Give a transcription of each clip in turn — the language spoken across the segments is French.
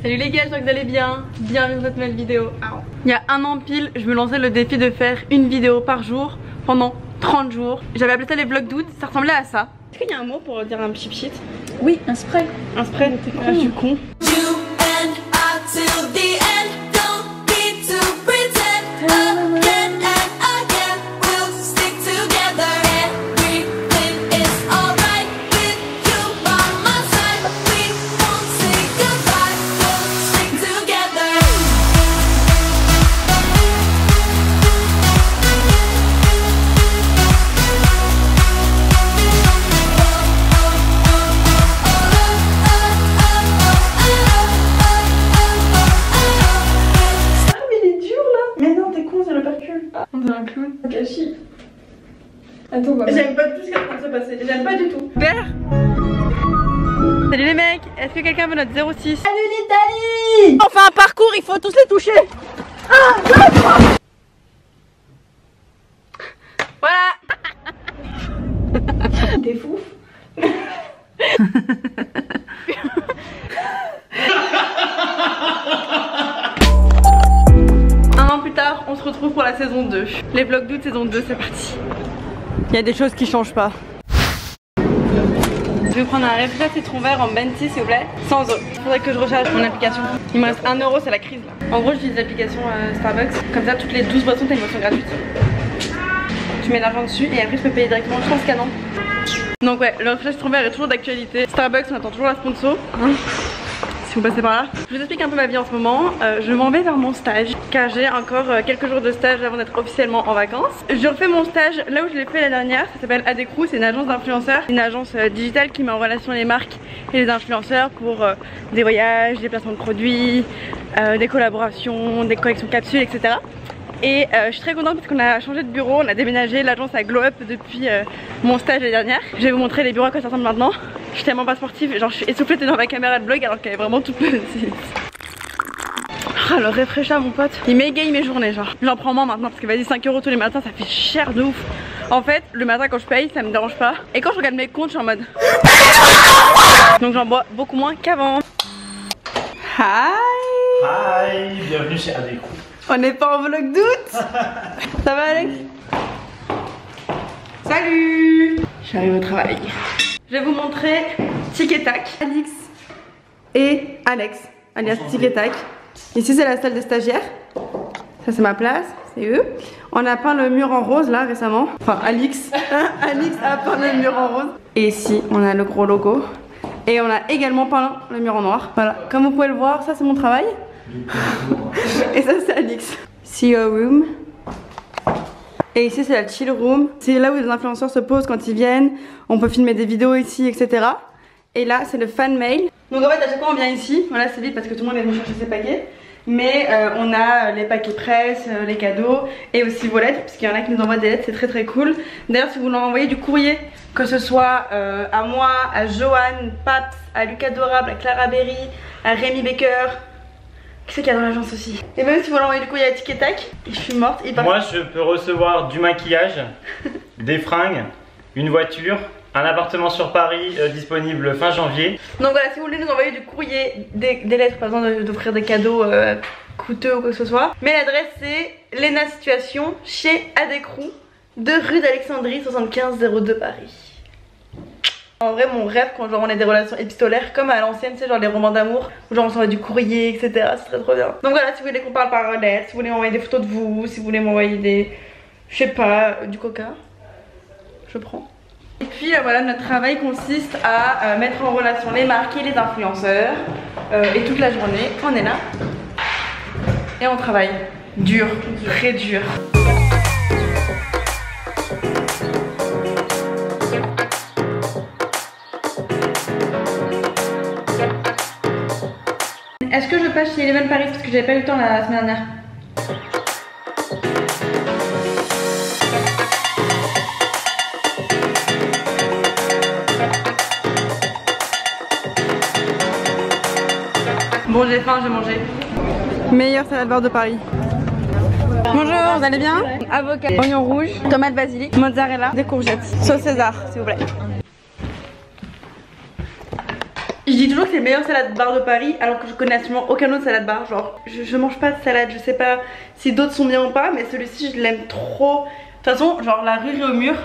Salut les gars, j'espère que vous allez bien. Bienvenue dans cette nouvelle vidéo. Il y a un an pile, je me lançais le défi de faire une vidéo par jour pendant 30 jours. J'avais appelé ça les vlogs d'août, ça ressemblait à ça. Est-ce qu'il y a un mot pour dire un petit shit? Oui, un spray. Un spray, je suis con. On dirait un clown. Gâchis. Attends, bah. J'aime pas du tout ce qui est en train de se passer. J'aime pas du tout. Super. Salut les mecs, est-ce que quelqu'un veut notre 06? Salut l'Italie! On fait un parcours, il faut tous les toucher. Voilà. T'es fou? Un an plus tard, on se retrouve pour la saison 2. Les vlogs d'août saison 2, c'est parti. Il y a des choses qui changent pas. Je vais prendre un réfrigérateur citron vert en Benti s'il vous plaît, sans eau. Il faudrait que je recharge mon application. Il me reste 1 €, c'est la crise là. En gros, j'utilise l'application Starbucks. Comme ça, toutes les 12 boissons, t'as une boisson gratuite. Tu mets l'argent dessus et après, je peux payer directement juste en scannant. Donc ouais, le réfrigérateur citron vert est toujours d'actualité. Starbucks, on attend toujours la sponsor. Si vous passez par là. Je vous explique un peu ma vie en ce moment. Je m'en vais vers mon stage car j'ai encore quelques jours de stage avant d'être officiellement en vacances. Je refais mon stage là où je l'ai fait la dernière. Ça s'appelle Adecrou, c'est une agence d'influenceurs, une agence digitale qui met en relation les marques et les influenceurs pour des voyages, des placements de produits, des collaborations, des collections capsules, etc. Et je suis très contente parce qu'on a changé de bureau, on a déménagé, l'agence a glow up depuis mon stage l'année dernière. Je vais vous montrer les bureaux à quoi ça ressemble maintenant. Je suis tellement pas sportive, genre je suis essoufflée dans ma caméra de vlog alors qu'elle est vraiment toute petite. Ah le réfraîchisseur mon pote, il m'égaye mes journées genre. J'en prends moins maintenant parce que vas-y 5 € tous les matins ça fait cher de ouf. En fait le matin quand je paye ça me dérange pas. Et quand je regarde mes comptes je suis en mode donc j'en bois beaucoup moins qu'avant. Hi. Hi, bienvenue chez Adecrou. On n'est pas en vlog d'août. Ça va Alex? Salut. J'arrive au travail. Je vais vous montrer Tic et Tac, Alix et Alex, alias Tic et Tac. Ici c'est la salle des stagiaires. Ça c'est ma place, c'est eux. On a peint le mur en rose là récemment. Enfin Alix, Alix a peint le mur en rose. Et ici on a le gros logo. Et on a également peint le mur en noir. Voilà, comme vous pouvez le voir, ça c'est mon travail. Et ça c'est Alix. CEO room. Et ici c'est la chill room. C'est là où les influenceurs se posent quand ils viennent. On peut filmer des vidéos ici, etc. Et là c'est le fan mail. Donc en fait à chaque fois on vient ici. Voilà c'est vite parce que tout le monde est venu chercher ses paquets. Mais on a les paquets presse, les cadeaux et aussi vos lettres. Parce qu'il y en a qui nous envoient des lettres, c'est très très cool. D'ailleurs si vous leur envoyez du courrier, que ce soit à moi, à Joanne, Paps, à Lucas Dorable, à Clara Berry, à Rémi Baker. Qui c'est qu'il y a dans l'agence aussi? Et même si vous l'envoyez du courrier à Tic et Tac, je suis morte. Moi je peux recevoir du maquillage, des fringues, une voiture, un appartement sur Paris disponible fin janvier. Donc voilà, si vous voulez nous envoyer du courrier, des lettres, pas besoin d'offrir des cadeaux coûteux ou quoi que ce soit. Mais l'adresse c'est Lena Situation chez Adecrou, 2 rue d'Alexandrie, 7502 Paris. En vrai mon rêve quand genre on a des relations épistolaires comme à l'ancienne, c'est genre les romans d'amour où genre on s'envoie du courrier etc, c'est très trop bien. Donc voilà, si vous voulez qu'on parle par lettre, si vous voulez m'envoyer des photos de vous, si vous voulez m'envoyer des, je sais pas, du coca, je prends. Et puis voilà, notre travail consiste à mettre en relation les marques et les influenceurs et toute la journée on est là et on travaille dur, très dur. Est-ce que je passe chez Eleven Paris parce que j'avais pas eu le temps la semaine dernière? Bon, j'ai faim, je vais manger. Meilleure salade bar de Paris. Bonjour, vous allez bien? Avocat, oignon rouge, tomate basilic, mozzarella, des courgettes, sauce César, s'il vous plaît. Je dis toujours que c'est le meilleur salade bar de Paris alors que je connais absolument aucun autre salade bar. Genre, je mange pas de salade, je sais pas si d'autres sont bien ou pas, mais celui-ci je l'aime trop. De toute façon, genre la rue Réaumur,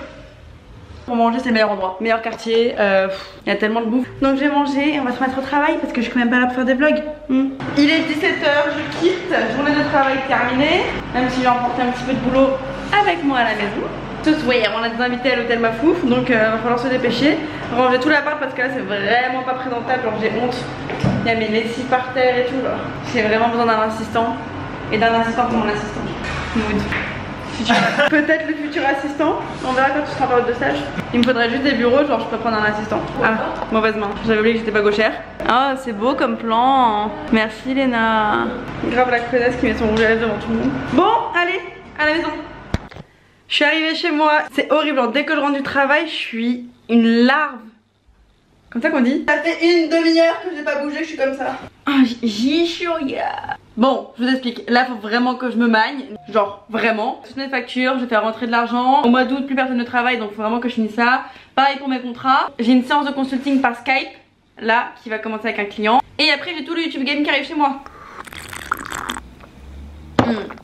pour manger c'est le meilleur endroit, meilleur quartier, il y a tellement de bouffe. Donc je vais manger et on va se mettre au travail parce que je suis quand même pas là pour faire des vlogs. Il est 17h, je quitte, journée de travail terminée, même si j'ai emporté un petit peu de boulot avec moi à la maison. Ce soir, on a des invités à l'hôtel Mafouf, donc va falloir se dépêcher. Ranger tout l'appart parce que là c'est vraiment pas présentable, genre j'ai honte. Il y a mes lessives par terre et tout, genre. J'ai vraiment besoin d'un assistant et d'un assistant pour mon assistant. Mood. Peut-être le futur assistant, on verra quand tu seras en période de stage. Il me faudrait juste des bureaux, genre je peux prendre un assistant. Ah, mauvaise main, j'avais oublié que j'étais pas gauchère. Ah, c'est beau comme plan. Merci Léna. Grave la connasse qui met son rouge à lèvres devant tout le monde. Bon, allez, à la maison. Je suis arrivée chez moi, c'est horrible, genre, dès que je rentre du travail, je suis une larve. Comme ça qu'on dit. Ça fait une demi-heure que j'ai pas bougé, je suis comme ça. Ah, j'y suis, yeah. Bon, je vous explique, là faut vraiment que je me magne, genre vraiment. Toutes mes factures, je vais faire rentrer de l'argent. Au mois d'août, plus personne ne travaille, donc faut vraiment que je finisse ça. Pareil pour mes contrats. J'ai une séance de consulting par Skype, là, qui va commencer avec un client. Et après j'ai tout le YouTube Game qui arrive chez moi.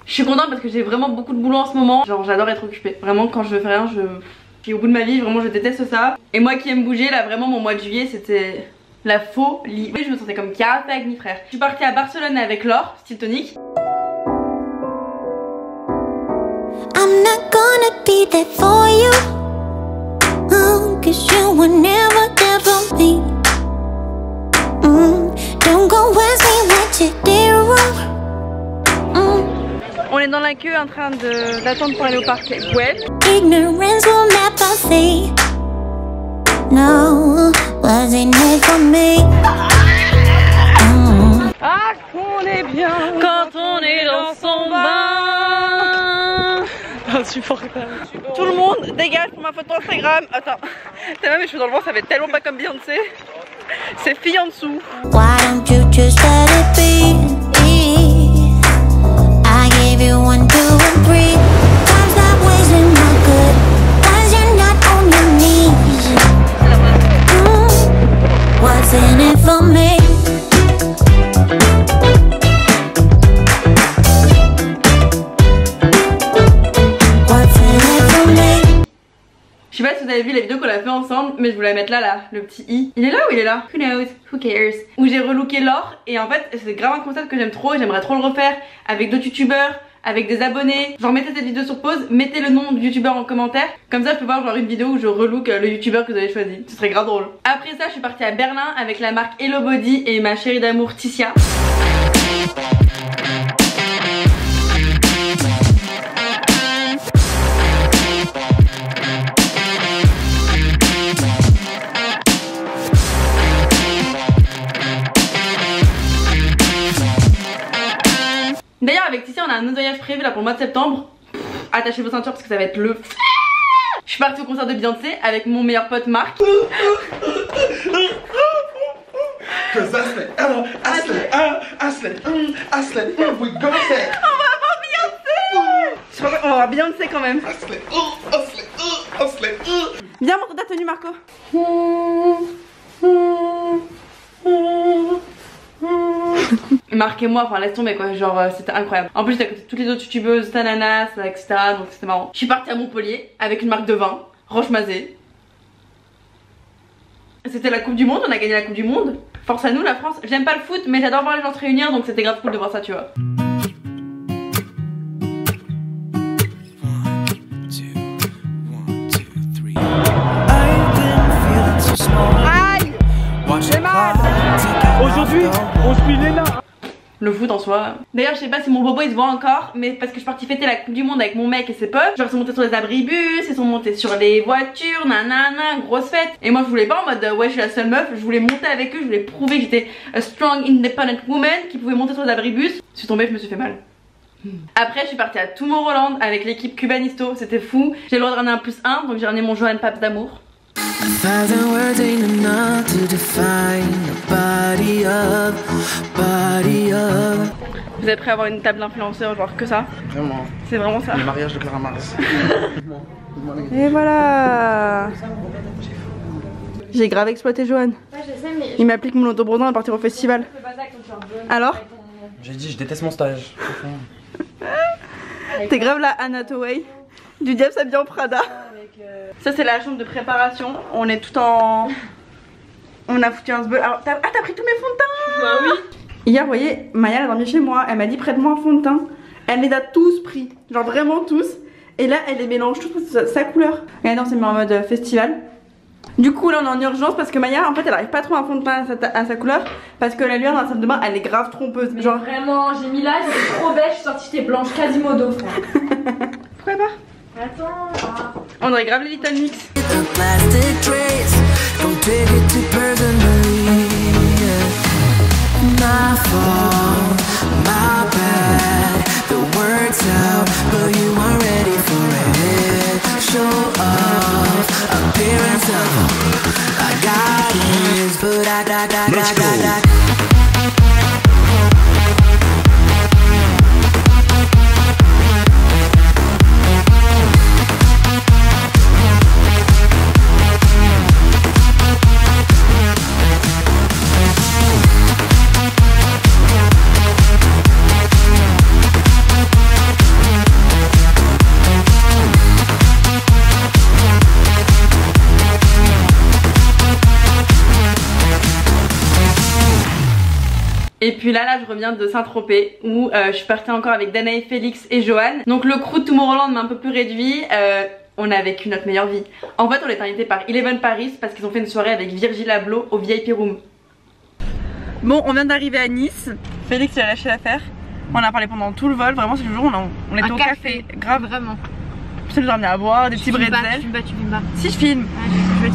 Je suis contente parce que j'ai vraiment beaucoup de boulot en ce moment. Genre j'adore être occupée. Vraiment quand je fais rien, je suis au bout de ma vie, vraiment je déteste ça. Et moi qui aime bouger, là vraiment mon mois de juillet c'était la folie. Oui, je me sentais comme café avec mes frères. Je suis partie à Barcelone avec Laure, style tonique. I'm not gonna be there for you, cause you were never there for me. Don't go asking what you did wrong. On est dans la queue en train d'attendre pour aller au parc web. Ignorance will never see. No, wasn't it for me? Ah, qu'on est bien quand on est dans son bain. Insupportable. Tout le monde dégage pour ma photo Instagram. Attends, t'as même mes cheveux dans le vent, ça fait tellement pas comme Beyoncé. C'est fille en dessous. Why don't you just let it be? You 1, 2 and 3 times that wasn't not good, cause you're not on your knees. What's in it for me? What's in it for me? Je sais pas si vous avez vu la vidéo qu'on a fait ensemble, mais je voulais la mettre là, le petit i. Il est là ou il est là? Who knows? Who cares? Où j'ai relooké Laure et en fait c'est grave un concept que j'aime trop et j'aimerais trop le refaire avec d'autres youtubeurs, avec des abonnés. Genre mettez cette vidéo sur pause, mettez le nom du youtubeur en commentaire. Comme ça je peux voir genre une vidéo où je relook le youtubeur que vous avez choisi. Ce serait grave drôle. Après ça je suis partie à Berlin avec la marque Hello Body et ma chérie d'amour Ticia. D'ailleurs avec Ticia on a un autre voyage prévu là pour le mois de septembre. Attachez vos ceintures parce que ça va être le... Je suis partie au concert de Beyoncé avec mon meilleur pote Marc. On va avoir Beyoncé quand même. Viens montre ta tenue Marco. Marc et moi, enfin laisse tomber quoi, genre c'était incroyable. En plus j'étais à côté de toutes les autres youtubeuses, Tananas, etc. Donc c'était marrant. Je suis partie à Montpellier avec une marque de vin, Roche-Mazé. C'était la coupe du monde, on a gagné la coupe du monde. Force à nous la France. J'aime pas le foot mais j'adore voir les gens se réunir donc c'était grave cool de voir ça tu vois. Aïe, j'ai mal. Aujourd'hui on suit Léna. Le foot en soi. D'ailleurs je sais pas si mon bobo il se voit encore, mais parce que je suis partie fêter la coupe du monde avec mon mec et ses potes. Genre ils sont montés sur les abribus, ils sont montés sur les voitures, nanana, grosse fête. Et moi je voulais pas en mode ouais je suis la seule meuf, je voulais monter avec eux, je voulais prouver que j'étais a strong independent woman qui pouvait monter sur les abribus. Je suis tombée, je me suis fait mal. Après je suis partie à Tomorrowland avec l'équipe Cubanisto, c'était fou. J'ai le droit de ramener un +1, donc j'ai ramené mon Johan Paps d'amour. Vous êtes prêts à avoir une table d'influenceurs genre que ça? Vraiment. C'est vraiment ça. Le mariage de Clara Mars. Et voilà. J'ai grave exploité Johan. Ouais, je sais, mais. Il m'applique mon autobrodant à partir au festival. Alors? J'ai dit, je déteste mon stage. T'es grave la Anna Hathaway du diable s'habille en Prada. Ça c'est la chambre de préparation. On est tout en... On a foutu un sbeul. Alors t'as pris tous mes fonds de teint? Bah oui. Hier vous voyez, Maya elle a dormi chez moi. Elle m'a dit prête-moi un fond de teint. Elle les a tous pris. Genre vraiment tous. Et là elle les mélange tous pour sa couleur. Regardez on s'est mis en mode festival. Du coup là on est en urgence parce que Maya en fait elle arrive pas trop à un fond de teint à sa couleur. Parce que la lumière dans la salle de bain elle est grave trompeuse. Mais genre vraiment, j'ai mis là, j'étais trop belle, je suis sortie, j'étais blanche Quasimodo, frère. Pourquoi pas? Attends. On aurait grave les Little Mix. Et puis là je reviens de Saint-Tropez où je suis partie encore avec Danae, Félix et Johan. Donc le crew de Tomorrowland m'a un peu plus réduit. On a vécu notre meilleure vie. En fait on est invité par Eleven Paris parce qu'ils ont fait une soirée avec Virgil Abloh au VIP Room. Bon on vient d'arriver à Nice. Félix il a lâché l'affaire. On a parlé pendant tout le vol. Vraiment c'est le jour où on était au café. Grave. Vraiment. Ça nous a ramené à boire, des petits bretzels. Tu filmes pas. Si je filme,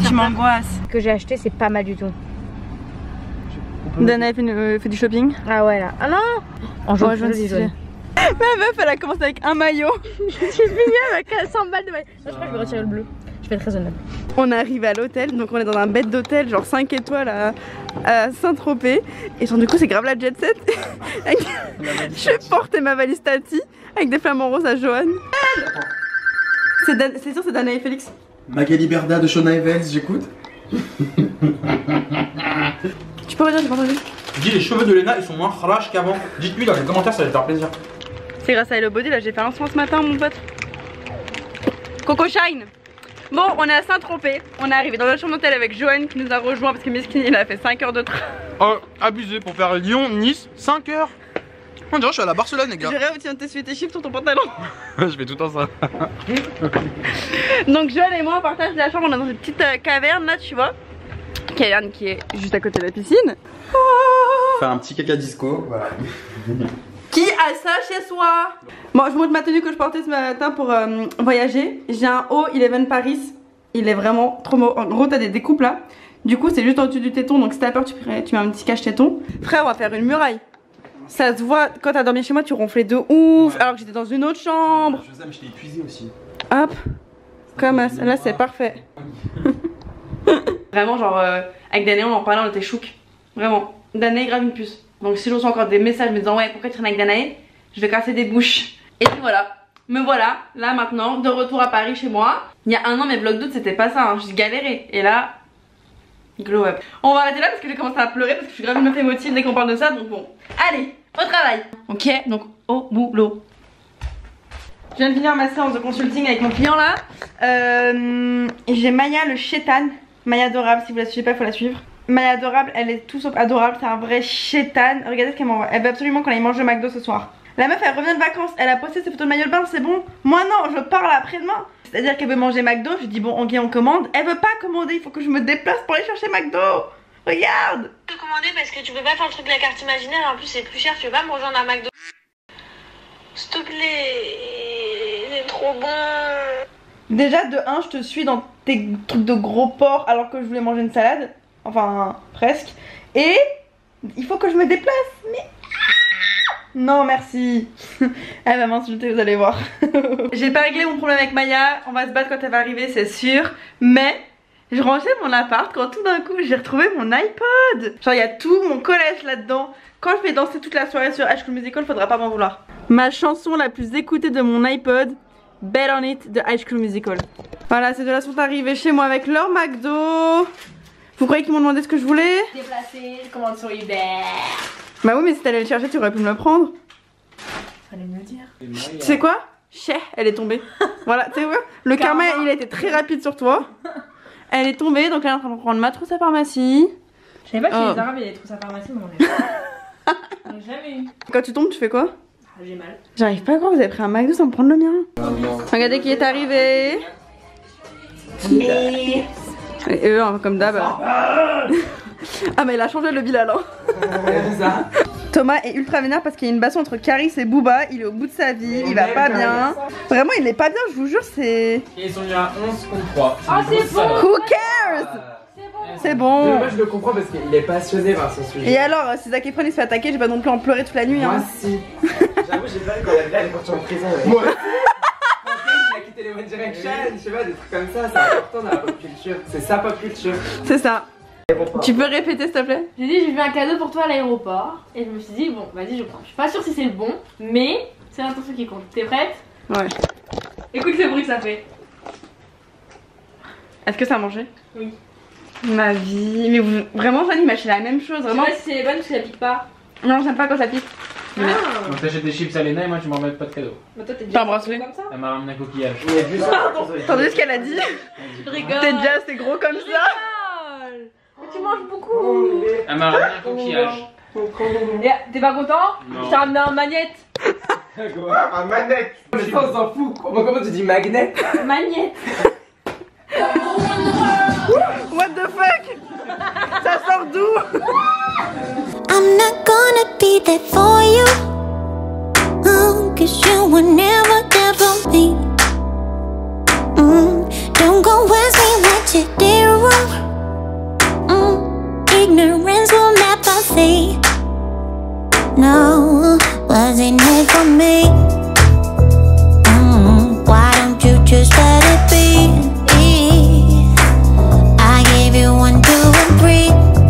tu m'angoisses. Ce que j'ai acheté c'est pas mal du tout. Danae fait du shopping. Ah ouais là. Ah non. En jaune, jaune. Ma meuf elle a commencé avec un maillot. J'ai fini avec 100 balles de maillot. Moi je crois que je vais retirer le bleu. Je vais être raisonnable. On est arrivé à l'hôtel, donc on est dans un bed d'hôtel genre 5 étoiles à Saint-Tropez. Et genre du coup c'est grave la jet set. Je vais porter ma valise Tati avec des flamants roses à Johan. C'est sûr c'est Danae et Félix. Magali Berda de Shona Evans, j'écoute. Tu peux redire, j'ai pas entendu. Je dis les cheveux de Lena ils sont moins crash qu'avant. Dites-lui dans les commentaires, ça va te faire plaisir. C'est grâce à Hello Body, là j'ai fait un soin ce matin mon pote. Coco Shine. Bon on est à Saint-Tropez. On est arrivé dans la chambre d'hôtel avec Johan qui nous a rejoint parce que Miskin il a fait 5 heures de train. Oh abusé pour faire Lyon, Nice, 5 heures. On dirait que je suis à la Barcelone les gars. Je rêve, tiens t'essuies tes chiffres sur ton pantalon. Je fais tout le temps ça. Donc Johan et moi on partage la chambre, on est dans une petite caverne là tu vois. Caverne qui est juste à côté de la piscine. Faire un petit caca disco, voilà. Qui a ça chez soi? Bon je vous montre ma tenue que je portais ce matin pour voyager. J'ai un haut Eleven Paris. Il est vraiment trop beau. En gros t'as des découpes là. Du coup c'est juste en dessus du téton. Donc si t'as peur tu mets un petit cache téton. Frère on va faire une muraille. Ça se voit quand t'as dormi chez moi tu ronflais de ouf. Ouais. Alors que j'étais dans une autre chambre. Je sais mais je t'ai épuisé aussi. Hop. Comme là c'est parfait. Vraiment genre avec Danae on en parlait on était chouk. Vraiment. Danae grave une puce. Donc si je reçois encore des messages me disant ouais pourquoi tu traînes avec Danae, je vais casser des bouches. Et puis voilà. Me voilà là maintenant de retour à Paris chez moi. Il y a un an mes vlogs d'août c'était pas ça hein. Je galéré. Et là glow up. On va arrêter là parce que j'ai commencé à pleurer parce que je suis grave une meuf émotive dès qu'on parle de ça. Donc bon. Allez au travail. Ok donc au boulot. Je viens de finir ma séance de consulting avec mon client là. J'ai Maya le chétan. Maya adorable, si vous la suivez pas, il faut la suivre. Maya adorable, elle est tout sauf adorable, c'est un vrai chétan. Regardez ce qu'elle m'envoie. Elle veut absolument qu'on aille manger au McDo ce soir. La meuf elle revient de vacances, elle a posté ses photos de maillot de bain, c'est bon. Moi non, je parle après-demain. C'est-à-dire qu'elle veut manger McDo, je dis bon ok on commande. Elle veut pas commander, il faut que je me déplace pour aller chercher McDo. Regarde. Te commander parce que tu peux pas faire le truc de la carte imaginaire, en plus c'est plus cher, tu veux pas me rejoindre à McDo. S'il te plaît, c'est trop bon. Déjà de 1 je te suis dans tes trucs de gros porc alors que je voulais manger une salade. Enfin presque. Et il faut que je me déplace. Mais non merci. Elle va m'insulter, vous allez voir. J'ai pas réglé mon problème avec Maya. On va se battre quand elle va arriver c'est sûr. Mais je rangeais mon appart quand tout d'un coup j'ai retrouvé mon iPod. Genre il y a tout mon collège là-dedans. Quand je vais danser toute la soirée sur High School Musical, faudra pas m'en vouloir. Ma chanson la plus écoutée de mon iPod, Bet on It de High School Musical. Voilà, ces deux-là sont arrivés chez moi avec leur McDo. Vous croyez qu'ils m'ont demandé ce que je voulais? Déplacé, je commande sur Uber. Bah oui, mais si t'allais le chercher, tu aurais pu me le prendre. Fallait me le dire. Tu sais quoi? Chais, elle est tombée. Voilà, tu sais quoi? Le karma, il a été très rapide sur toi. Elle est tombée, donc elle est en train de prendre ma trousse à pharmacie. Je savais pas que chez les Arabes il y a des trousses à pharmacie, mais on n'a jamais eu. Quand tu tombes, tu fais quoi? Ah, j'ai mal. J'arrive pas à croire que vous avez pris un McDo sans me prendre le mien. Regardez qui est arrivé. Et eux, hein, comme d'hab. Ah mais il a changé le Bilal hein. Thomas est ultra vénère parce qu'il y a une baston entre Caris et Booba. Il est au bout de sa vie, il va pas bien. Vraiment il est pas bien, je vous jure, c'est... Ils sont mis à 11 contre 3. Ah c'est bon. Who cares? C'est bon. Moi je le comprends parce qu'il est passionné par son sujet. Et alors, si Zac Efron il se fait attaquer, j'ai pas non plus en pleurer toute la nuit Moi hein. si. J'avoue j'ai peur quand la blague est partie en prison. Moi aussi. Quand il a quitté les One Direction, je sais pas, des trucs comme ça, c'est important dans la pop culture. C'est sa pop culture. C'est ça. Tu peux répéter s'il te plaît? J'ai dit j'ai vu un cadeau pour toi à l'aéroport. Et je me suis dit bon vas-y je prends. Je suis pas sûre si c'est le bon, mais c'est l'intention qui compte. T'es prête? Ouais. Écoute le bruit que ça fait. Est-ce que ça a mangé? Oui. Ma vie, mais vous, vraiment Fanny m'a acheté la même chose, vraiment. Je sais pas si c'est bonne parce que ça pique pas. Non j'aime pas quand ça pique. Donc t'achètes des chips à Léna et moi tu m'en remets pas de cadeau. Bah toi t'es Pas déjà un bracelet. comme ça. Elle m'a ramené un coquillage. Il est juste T'entends ce qu'elle a dit? Je rigole. T'es déjà assez gros comme ça? Mais tu manges beaucoup. Elle m'a ramené un coquillage. Et t'es pas content? Non. Je t'ai ramené un magnète. un manette. Mais ça on s'en fout. Comment tu dis magnet? Magnète. What the fuck? Ça sort d'où? I'm not gonna be there for you, cause you were never there for me. Don't go ask me what you did wrong. Ignorance will never see. No, wasn't it for me? Why don't you just let it be? I gave you 1, 2, and 3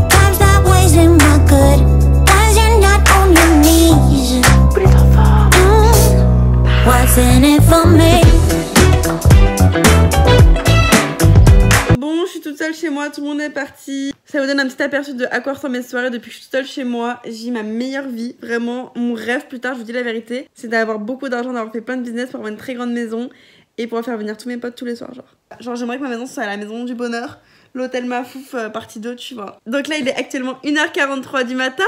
times that wasn't my good. Cause you're not on your knees. Wasn't it for me? Bon, je suis toute seule chez moi, tout le monde est parti. Ça vous donne un petit aperçu de à quoi ressemblent mes soirées depuis que je suis toute seule chez moi. J'ai ma meilleure vie, vraiment. Mon rêve plus tard, je vous dis la vérité, c'est d'avoir beaucoup d'argent, d'avoir fait plein de business pour avoir une très grande maison et pouvoir faire venir tous mes potes tous les soirs, genre j'aimerais que ma maison soit la maison du bonheur, l'hôtel Mafouf partie 2, tu vois. Donc là il est actuellement 1h43 du matin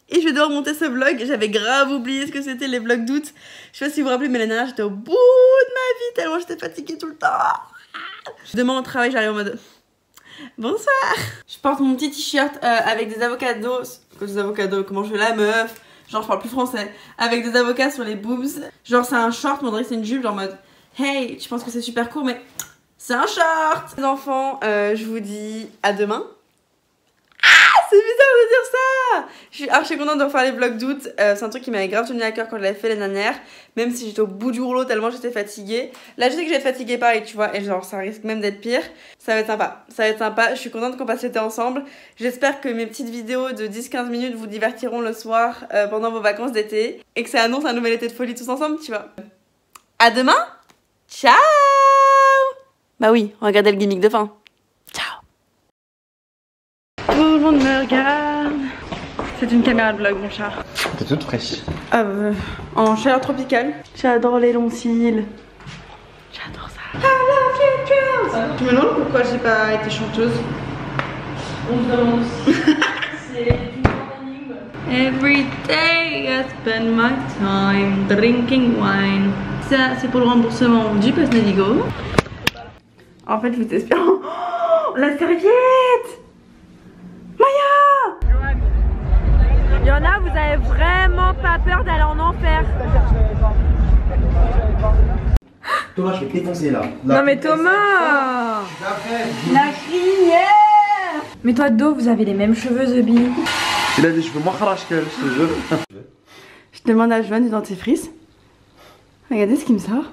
et je dois remonter ce vlog. J'avais grave oublié ce que c'était les vlogs d'août. Je sais pas si vous vous rappelez mais l'année dernière j'étais au bout de ma vie tellement j'étais fatiguée tout le temps. Demain au travail j'arrive en mode bonsoir. Je porte mon petit t-shirt avec des avocados. Des avocados, comment je fais la meuf? Genre je parle plus français. Avec des avocats sur les boobs. Genre c'est un short mais on dirait que c'est une jupe, genre en mode hey, tu penses que c'est super court mais c'est un short. Les enfants, je vous dis à demain. Ah, c'est bizarre de dire ça. Je suis archi contente de refaire les vlogs d'août. C'est un truc qui m'avait grave tenu à cœur quand je l'avais fait l'année dernière. Même si j'étais au bout du rouleau tellement j'étais fatiguée. Là je sais que je vais être fatiguée pareil tu vois. Et genre ça risque même d'être pire. Ça va être sympa. Ça va être sympa. Je suis contente qu'on passe l'été ensemble. J'espère que mes petites vidéos de 10-15 minutes vous divertiront le soir pendant vos vacances d'été. Et que ça annonce un nouvel été de folie tous ensemble tu vois. À demain. Ciao. Bah oui, regardez le gimmick de fin. Ciao. Tout le monde me regarde. C'est une caméra de vlog mon chat. T'es toute fraîche. En chaleur tropicale. J'adore les longs cils. J'adore ça. I love you, girls. Je me demande pourquoi j'ai pas été chanteuse. On se demande aussi. C'est une grande énigme. Every day I spend my time drinking wine. Ça, c'est pour le remboursement du pass Navigo. En fait, je vous explique. Oh, la serviette! Il y en a, vous avez vraiment pas peur d'aller en enfer. Thomas, je vais te défoncer là. Non mais Thomas. La crière. Mais toi Do, vous avez les mêmes cheveux The Bee. Il a des cheveux moins kharash qu'elle, je te jure. Je demande à Joanne du dentifrice. Regardez ce qui me sort.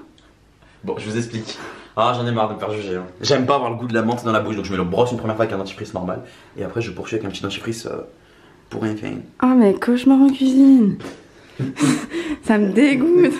Bon, je vous explique. Ah, j'en ai marre de me faire juger. Hein. J'aime pas avoir le goût de la menthe dans la bouche, donc je me le brosse une première fois avec un dentifrice normal. Et après, je poursuis avec un petit dentifrice pour rien faire. Oh mais cauchemar en cuisine. Ça me dégoûte.